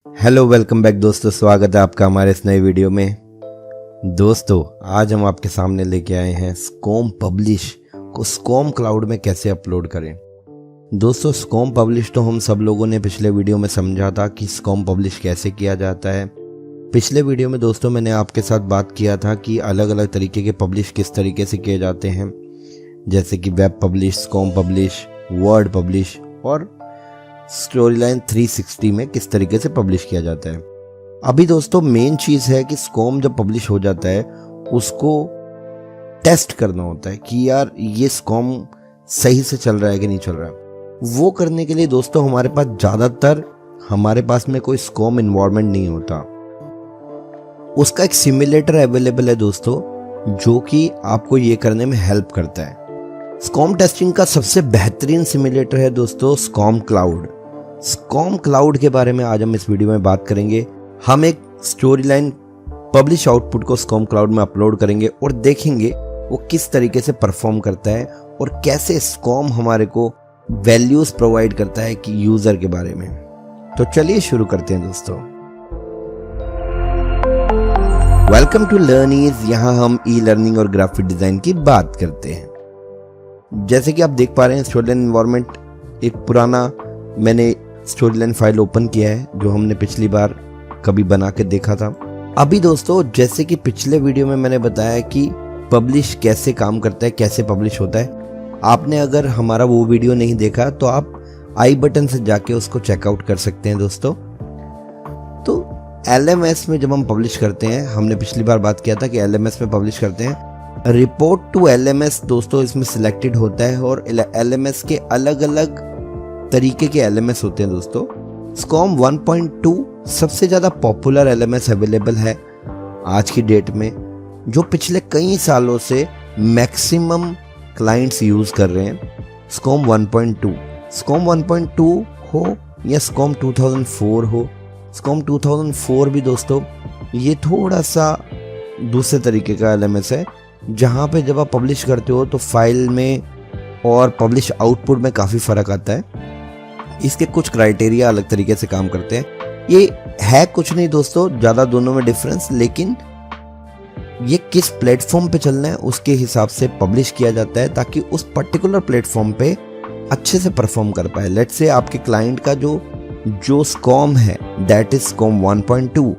Hello welcome back दोस्तों, स्वागत है आपका हमारे इस नए वीडियो में। दोस्तों आज हम आपके सामने लेके आए हैं स्कॉम पब्लिश को स्कॉम क्लाउड में कैसे अपलोड करें। दोस्तों स्कॉम पब्लिश तो हम सब लोगों ने पिछले वीडियो में समझा था कि स्कॉम पब्लिश कैसे किया जाता है। पिछले वीडियो में दोस्तों मैंने आपके साथ बात किया था कि अलग अलग तरीके के पब्लिश किस तरीके से किए जाते हैं, जैसे कि web publish, SCORM publish, word publish और स्टोरीलाइन 360 में किस तरीके से पब्लिश किया जाता है। अभी दोस्तों मेन चीज़ है कि स्कॉम जब पब्लिश हो जाता है उसको टेस्ट करना होता है कि यार ये स्कॉम सही से चल रहा है कि नहीं चल रहा। वो करने के लिए दोस्तों हमारे पास ज़्यादातर हमारे पास में कोई स्कॉम इन्वायरमेंट नहीं होता। उसका एक सिमुलेटर अवेलेबल है दोस्तों, जो कि आपको ये करने में हेल्प करता है। स्कॉम टेस्टिंग का सबसे बेहतरीन सिमुलेटर है दोस्तों स्कॉम क्लाउड। स्कॉम क्लाउड के बारे में आज हम इस वीडियो में बात करेंगे। हम एक स्टोरी लाइन पब्लिश आउटपुट को स्कॉम क्लाउड में अपलोड करेंगे और देखेंगे वो किस तरीके से परफॉर्म करता है और कैसे स्कॉम हमारे को वैल्यूज प्रोवाइड करता है कि यूजर के बारे में। तो चलिए शुरू करते हैं दोस्तों। Welcome to learning. यहाँ हम ई लर्निंग और ग्राफिक डिजाइन की बात करते हैं। जैसे कि आप देख पा रहे हैं स्टोरी लाइन एनवायरनमेंट एक पुराना मैंने स्टोरी लाइन फाइल ओपन किया है जो हमने पिछली बार कभी बना के देखा था। अभी दोस्तों जैसे कि पिछले वीडियो में मैंने बताया कि पब्लिश कैसे काम करता है, कैसे पब्लिश होता है। आपने अगर हमारा वो वीडियो नहीं देखा तो आप आई बटन से जाके उसको चेकआउट कर सकते हैं दोस्तों। तो LMS में जब हम पब्लिश करते हैं, हमने पिछली बार बात किया था कि LMS में पब्लिश करते हैं। रिपोर्ट टू LMS दोस्तों इसमें सिलेक्टेड होता है और LMS के अलग अलग तरीके के LMS होते हैं दोस्तों। स्कॉम 1.2 सबसे ज़्यादा पॉपुलर LMS अवेलेबल है आज की डेट में, जो पिछले कई सालों से मैक्सिमम क्लाइंट्स यूज़ कर रहे हैं। स्कॉम 1.2 स्कॉम 1.2 हो या स्कॉम 2004 हो। स्कॉम 2004 भी दोस्तों ये थोड़ा सा दूसरे तरीके का LMS है, जहाँ पे जब आप पब्लिश करते हो तो फाइल में और पब्लिश आउटपुट में काफ़ी फ़र्क आता है। इसके कुछ क्राइटेरिया अलग तरीके से काम करते हैं। ये है कुछ नहीं दोस्तों ज़्यादा दोनों में डिफरेंस, लेकिन ये किस प्लेटफॉर्म पे चलना है उसके हिसाब से पब्लिश किया जाता है ताकि उस पर्टिकुलर प्लेटफॉर्म पे अच्छे से परफॉर्म कर पाए। लेट्स से आपके क्लाइंट का जो स्कॉम है दैट इज स्कॉम 1.2,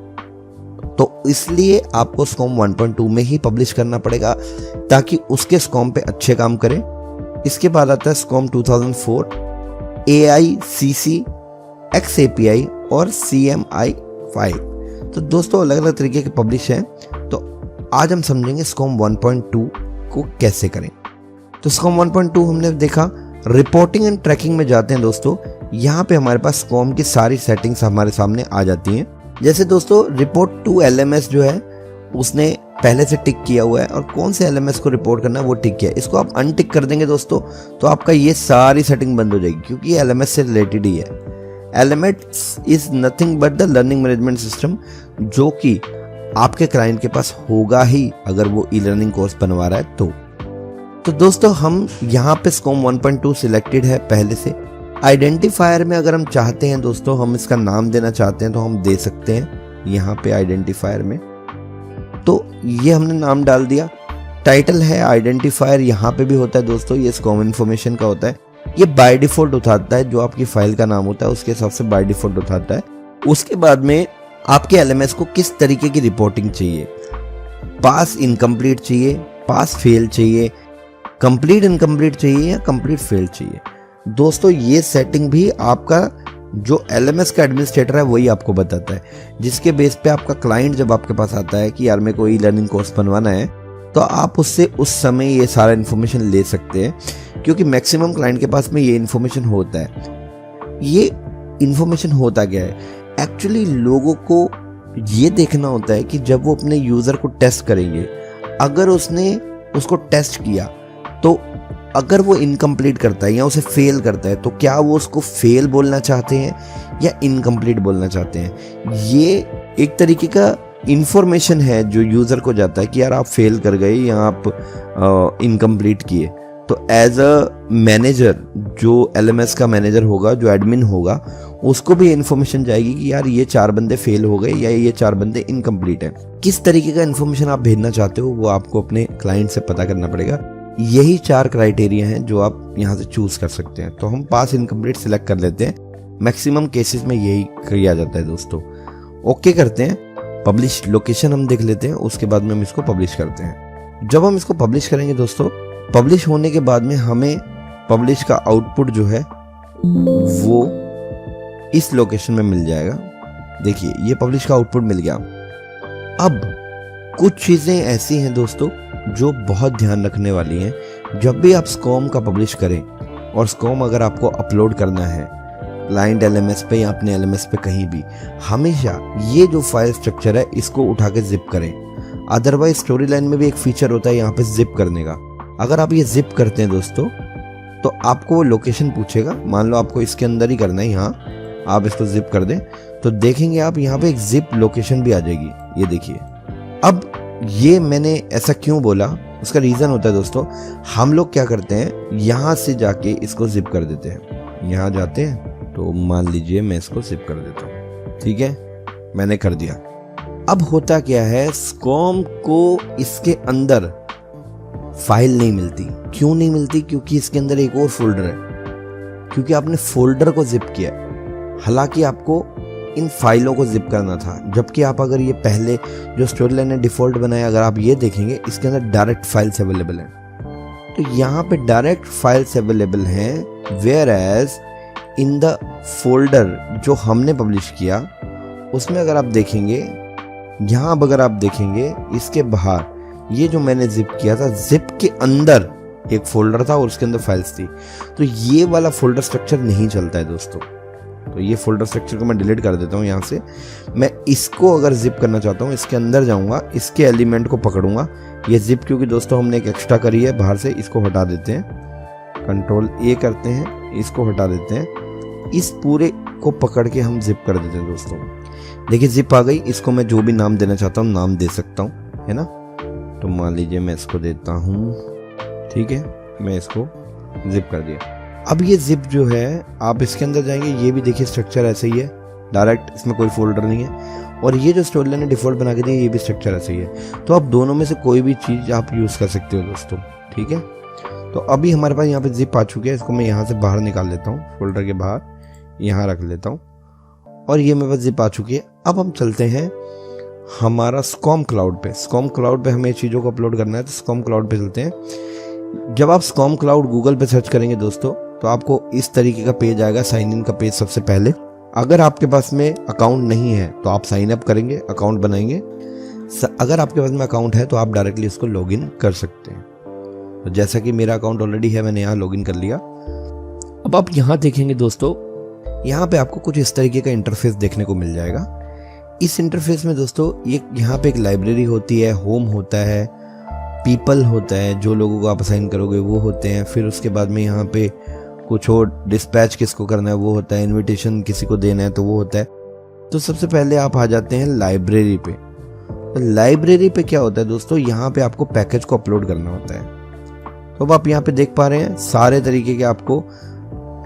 तो इसलिए आपको स्कॉम 1.2 में ही पब्लिश करना पड़ेगा ताकि उसके स्कॉम पे अच्छे काम करें। इसके बाद आता है स्कॉम 2004, AICC, XAPI और CMI5। तो दोस्तों अलग अलग तरीके के पब्लिश हैं। तो आज हम समझेंगे स्कॉम 1.2 को कैसे करें। तो स्कॉम 1.2 हमने देखा। रिपोर्टिंग एंड ट्रैकिंग में जाते हैं दोस्तों। यहाँ पे हमारे पास स्कॉम की सारी सेटिंग्स हमारे सामने आ जाती हैं। जैसे दोस्तों रिपोर्ट टू LMS जो है उसने पहले से टिक किया हुआ है और कौन से LMS को रिपोर्ट करना है वो टिक किया है। इसको आप अनटिक कर देंगे दोस्तों तो आपका ये सारी सेटिंग बंद हो जाएगी, क्योंकि ये LMS से रिलेटेड ही है। LMS is nothing but the learning management system, जो कि आपके क्लाइंट के पास होगा ही अगर वो ई लर्निंग कोर्स बनवा रहा है तो दोस्तों हम यहाँ पे स्कॉम 1.2 सिलेक्टेड है पहले से। आइडेंटिफायर में अगर हम चाहते हैं दोस्तों, हम इसका नाम देना चाहते हैं तो हम दे सकते हैं यहाँ पे आइडेंटिफायर में। तो ये हमने नाम डाल दिया। टाइटल है आइडेंटिफायर, यहाँ पे भी होता है दोस्तों, ये स्कॉम इन्फॉर्मेशन का होता है। ये बाय डिफॉल्ट उठाता है, जो आपकी फाइल का नाम होता है उसके हिसाब से बाय डिफॉल्ट उठाता है। उसके बाद में आपके LMS को किस तरीके की रिपोर्टिंग चाहिए, पास इनकम्प्लीट चाहिए, पास फेल चाहिए, कंप्लीट इनकम्प्लीट चाहिए या कंप्लीट फेल चाहिए। दोस्तों ये सेटिंग भी आपका जो LMS का एडमिनिस्ट्रेटर है वही आपको बताता है, जिसके बेस पे आपका क्लाइंट जब आपके पास आता है कि यार मेरे को ई लर्निंग कोर्स बनवाना है, तो आप उससे उस समय ये सारा इन्फॉर्मेशन ले सकते हैं, क्योंकि मैक्सिमम क्लाइंट के पास में ये इन्फॉर्मेशन होता है। ये इन्फॉर्मेशन होता क्या है, एक्चुअली लोगों को ये देखना होता है कि जब वो अपने यूज़र को टेस्ट करेंगे, अगर उसने उसको टेस्ट किया तो अगर वो इनकम्प्लीट करता है या उसे फेल करता है तो क्या वो उसको फेल बोलना चाहते हैं या इनकम्प्लीट बोलना चाहते हैं। ये एक तरीके का इंफॉर्मेशन है जो यूज़र को जाता है कि यार आप फेल कर गए या आप इनकम्प्लीट किए। तो तो एज अ मैनेजर, जो LMS का मैनेजर होगा, जो एडमिन होगा, उसको भी इन्फॉर्मेशन जाएगी कि यार ये 4 बंदे फेल हो गए या ये 4 बंदे इनकम्प्लीट हैं। किस तरीके का इन्फॉर्मेशन आप भेजना चाहते हो वो आपको अपने क्लाइंट से पता करना पड़ेगा। यही 4 क्राइटेरिया हैं जो आप यहाँ से चूज कर सकते हैं। तो हम पास इनकम्प्लीट सिलेक्ट कर लेते हैं। मैक्सिमम केसेस में यही किया जाता है दोस्तों। ओके करते हैं, पब्लिश लोकेशन हम देख लेते हैं, उसके बाद में हम इसको पब्लिश करते हैं। जब हम इसको पब्लिश करेंगे दोस्तों, पब्लिश होने के बाद में हमें पब्लिश का आउटपुट जो है वो इस लोकेशन में मिल जाएगा। देखिए ये पब्लिश का आउटपुट मिल गया। अब कुछ चीजें ऐसी हैं दोस्तों जो बहुत ध्यान रखने वाली हैं। जब भी आप SCORM का पब्लिश करें, और SCORM अगर आपको अपलोड करना है क्लाइंट LMS पे या अपने LMS पे कहीं भी, हमेशा ये जो फाइल स्ट्रक्चर है इसको उठा के जिप करें। अदरवाइज स्टोरी लाइन में भी एक फीचर होता है यहाँ पे जिप करने का। अगर आप ये जिप करते हैं दोस्तों तो आपको वो लोकेशन पूछेगा। मान लो आपको इसके अंदर ही करना है, यहाँ आप इसको जिप कर दें तो देखेंगे आप यहाँ पे एक जिप लोकेशन भी आ जाएगी। ये देखिए। अब ये मैंने ऐसा क्यों बोला, उसका रीजन होता है दोस्तों, हम लोग क्या करते हैं यहाँ से जाके इसको जिप कर देते हैं। यहाँ जाते हैं तो मान लीजिए मैं इसको जिप कर देता हूँ, ठीक है, मैंने कर दिया। अब होता क्या है, SCORM को इसके अंदर फाइल नहीं मिलती। क्यों नहीं मिलती? क्योंकि इसके अंदर एक और फोल्डर है, क्योंकि आपने फोल्डर को जिप किया। हालांकि आपको इन फाइलों को जिप करना था, जबकि आप अगर ये पहले जो स्टोरी लाइन ने डिफॉल्ट बनाया, अगर आप ये देखेंगे इसके अंदर डायरेक्ट फाइल्स अवेलेबल हैं। तो यहाँ पे डायरेक्ट फाइल्स अवेलेबल हैं, whereas in the folder जो हमने पब्लिश किया उसमें अगर आप देखेंगे, यहाँ अगर आप देखेंगे इसके बाहर ये जो मैंने जिप किया था, जिप के अंदर एक फोल्डर था और उसके अंदर फाइल्स थी। तो ये वाला फोल्डर स्ट्रक्चर नहीं चलता है दोस्तों। तो ये फोल्डर स्ट्रक्चर को मैं डिलीट कर देता हूँ यहाँ से। मैं इसको अगर जिप करना चाहता हूँ, इसके अंदर जाऊँगा, इसके एलिमेंट को पकड़ूंगा, ये जिप क्योंकि दोस्तों हमने एक एक्स्ट्रा करी है बाहर से, इसको हटा देते हैं, Ctrl A करते हैं, इसको हटा देते हैं, इस पूरे को पकड़ के हम जिप कर देते हैं दोस्तों। देखिए जिप आ गई। इसको मैं जो भी नाम देना चाहता हूँ नाम दे सकता हूँ, है ना। तो मान लीजिए मैं इसको देता हूँ, ठीक है, मैं इसको जिप कर दिया। अब ये जिप जो है आप इसके अंदर जाएंगे, ये भी देखिए स्ट्रक्चर ऐसे ही है, डायरेक्ट, इसमें कोई फोल्डर नहीं है। और ये जो स्टोरी लाइन ने डिफॉल्ट बना के दी ये भी स्ट्रक्चर ऐसे ही है। तो आप दोनों में से कोई भी चीज़ आप यूज़ कर सकते हो दोस्तों, ठीक है। तो अभी हमारे पास यहाँ पे जिप आ चुकी है। इसको मैं यहाँ से बाहर निकाल लेता हूँ, फोल्डर के बाहर यहाँ रख लेता हूँ, और ये मेरे पास जिप आ चुकी है। अब हम चलते हैं हमारा SCORM क्लाउड पे। SCORM क्लाउड पे हमें चीज़ों को अपलोड करना है, तो SCORM क्लाउड पे चलते हैं। जब आप SCORM क्लाउड गूगल पे सर्च करेंगे दोस्तों तो आपको इस तरीके का पेज आएगा, साइन इन का पेज सबसे पहले। अगर आपके पास में अकाउंट नहीं है तो आप साइन अप करेंगे, अकाउंट बनाएंगे। अगर आपके पास में अकाउंट है तो आप डायरेक्टली इसको लॉगिन कर सकते हैं। तो जैसा कि मेरा अकाउंट ऑलरेडी है, मैंने यहाँ लॉगिन कर लिया। अब आप यहाँ देखेंगे दोस्तों, यहाँ पे आपको कुछ इस तरीके का इंटरफेस देखने को मिल जाएगा। इस इंटरफेस में दोस्तों यहाँ पे एक लाइब्रेरी होती है, होम होता है, पीपल होता है, जो लोगों को आप असाइन करोगे वो होते हैं। फिर उसके बाद में यहाँ पे कुछ और डिस्पैच किसको करना है वो होता है, इनविटेशन किसी को देना है तो वो होता है। तो सबसे पहले आप आ जाते हैं लाइब्रेरी पे। तो लाइब्रेरी पे क्या होता है दोस्तों, यहाँ पे आपको पैकेज को अपलोड करना होता है। तो अब आप यहाँ पे देख पा रहे हैं सारे तरीके के आपको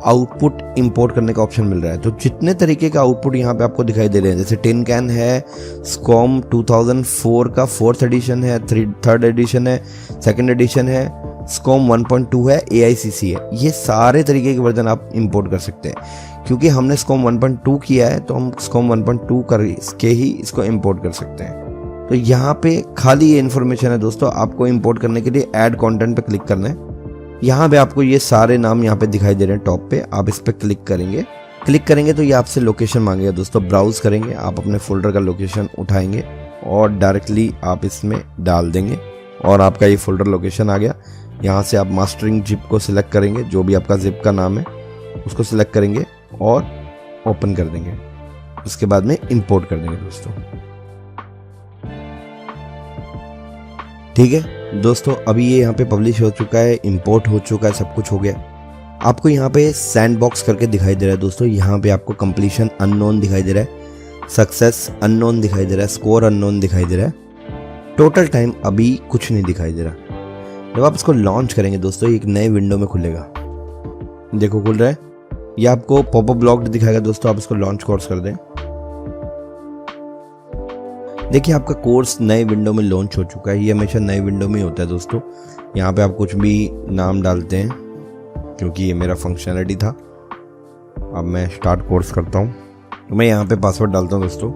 आउटपुट इंपोर्ट करने का ऑप्शन मिल रहा है। तो जितने तरीके का आउटपुट यहाँ पे आपको दिखाई दे रहे हैं, जैसे टिन कैन है, SCORM 2004 का 4th एडिशन है, 3rd एडिशन है, 2nd एडिशन है, SCORM 1.2 है, AICC है, ये सारे तरीके के वर्जन आप इंपोर्ट कर सकते हैं। क्योंकि हमने SCORM 1.2 किया है तो हम SCORM 1.2 करके ही इसको इंपोर्ट कर सकते हैं। तो यहाँ पे खाली ये इन्फॉर्मेशन है दोस्तों, आपको इंपोर्ट करने के लिए ऐड कंटेंट पे क्लिक करना है। यहाँ पे आपको ये सारे नाम यहाँ पे दिखाई दे रहे हैं टॉप पे, आप इस पे क्लिक करेंगे तो ये आपसे लोकेशन मांगेगा दोस्तों। ब्राउज करेंगे, आप अपने फोल्डर का लोकेशन उठाएंगे और डायरेक्टली आप इसमें डाल देंगे और आपका ये फोल्डर लोकेशन आ गया। यहाँ से आप मास्टरिंग जिप को सिलेक्ट करेंगे, जो भी आपका जिप का नाम है उसको सिलेक्ट करेंगे और ओपन कर देंगे। उसके बाद में इंपोर्ट कर देंगे दोस्तों। ठीक है दोस्तों, अभी ये यहाँ पे पब्लिश हो चुका है, इंपोर्ट हो चुका है, सब कुछ हो गया। आपको यहाँ पे सैंडबॉक्स करके दिखाई दे रहा है दोस्तों। यहाँ पे आपको कंप्लीशन अननोन दिखाई दे रहा है, सक्सेस अननोन दिखाई दे रहा है, स्कोर अननोन दिखाई दे रहा है, टोटल टाइम अभी कुछ नहीं दिखाई दे रहा। जब आप इसको लॉन्च करेंगे दोस्तों, एक नए विंडो में खुलेगा। देखो खुल रहा है, ये आपको पॉपअप ब्लॉक्ड दिखाएगा दोस्तों। आप इसको लॉन्च कोर्स कर दें। देखिए आपका कोर्स नए विंडो में लॉन्च हो चुका है। ये हमेशा नए विंडो में ही होता है दोस्तों। यहाँ पे आप कुछ भी नाम डालते हैं, क्योंकि ये मेरा फंक्शनलिटी था। अब मैं स्टार्ट कोर्स करता हूँ, तो मैं यहाँ पे पासवर्ड डालता हूँ दोस्तों।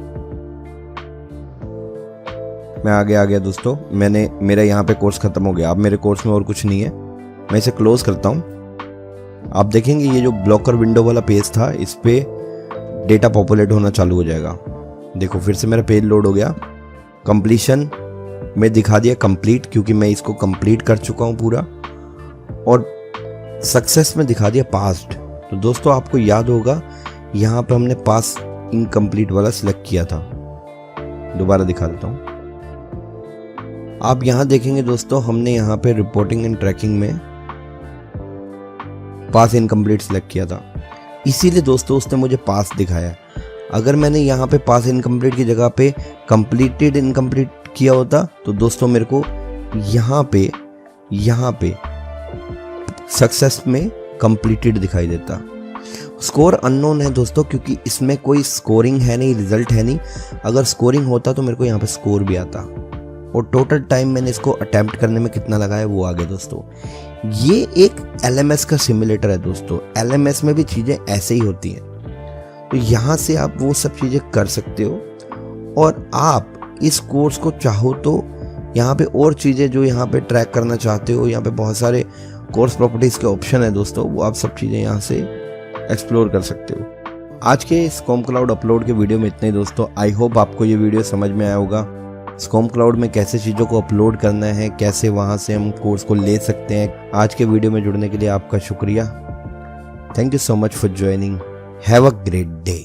मैं आगे आ गया दोस्तों। मेरा यहाँ पे कोर्स खत्म हो गया। अब मेरे कोर्स में और कुछ नहीं है। मैं इसे क्लोज करता हूँ। आप देखेंगे ये जो ब्लॉकर विंडो वाला पेज था, इस पे डेटा पॉपुलेट होना चालू हो जाएगा। देखो फिर से मेरा पेज लोड हो गया। कंप्लीशन में दिखा दिया कंप्लीट, क्योंकि मैं इसको कंप्लीट कर चुका हूँ पूरा। और सक्सेस में दिखा दिया पास्ड। तो दोस्तों आपको याद होगा यहाँ पे हमने पास इनकम्प्लीट वाला सिलेक्ट किया था। दोबारा दिखा देता हूँ। आप यहाँ देखेंगे दोस्तों, हमने यहाँ पे रिपोर्टिंग एंड ट्रैकिंग में पास इनकम्प्लीट सिलेक्ट किया था, इसीलिए दोस्तों उसने मुझे पास दिखाया। अगर मैंने यहाँ पे पास इनकम्प्लीट की जगह पे कंप्लीटेड इनकम्प्लीट किया होता, तो दोस्तों मेरे को यहाँ पे सक्सेस में कंप्लीटेड दिखाई देता। स्कोर अननोन है दोस्तों, क्योंकि इसमें कोई स्कोरिंग है नहीं, रिजल्ट है नहीं। अगर स्कोरिंग होता तो मेरे को यहाँ पे स्कोर भी आता। और टोटल टाइम मैंने इसको अटेम्प्ट करने में कितना लगाया वो आ गया दोस्तों। ये एक LMS का सिमुलेटर है दोस्तों। LMS में भी चीज़ें ऐसे ही होती हैं। तो यहाँ से आप वो सब चीज़ें कर सकते हो। और आप इस कोर्स को चाहो तो यहाँ पे और चीज़ें जो यहाँ पे ट्रैक करना चाहते हो, यहाँ पे बहुत सारे कोर्स प्रॉपर्टीज़ के ऑप्शन है दोस्तों, वो आप सब चीज़ें यहाँ से एक्सप्लोर कर सकते हो। आज के स्कॉम क्लाउड अपलोड के वीडियो में इतना ही दोस्तों। आई होप आपको ये वीडियो समझ में आया होगा। स्कॉम क्लाउड में कैसे चीज़ों को अपलोड करना है, कैसे वहाँ से हम कोर्स को ले सकते हैं। आज के वीडियो में जुड़ने के लिए आपका शुक्रिया। Thank you so much for joining. Have a great day.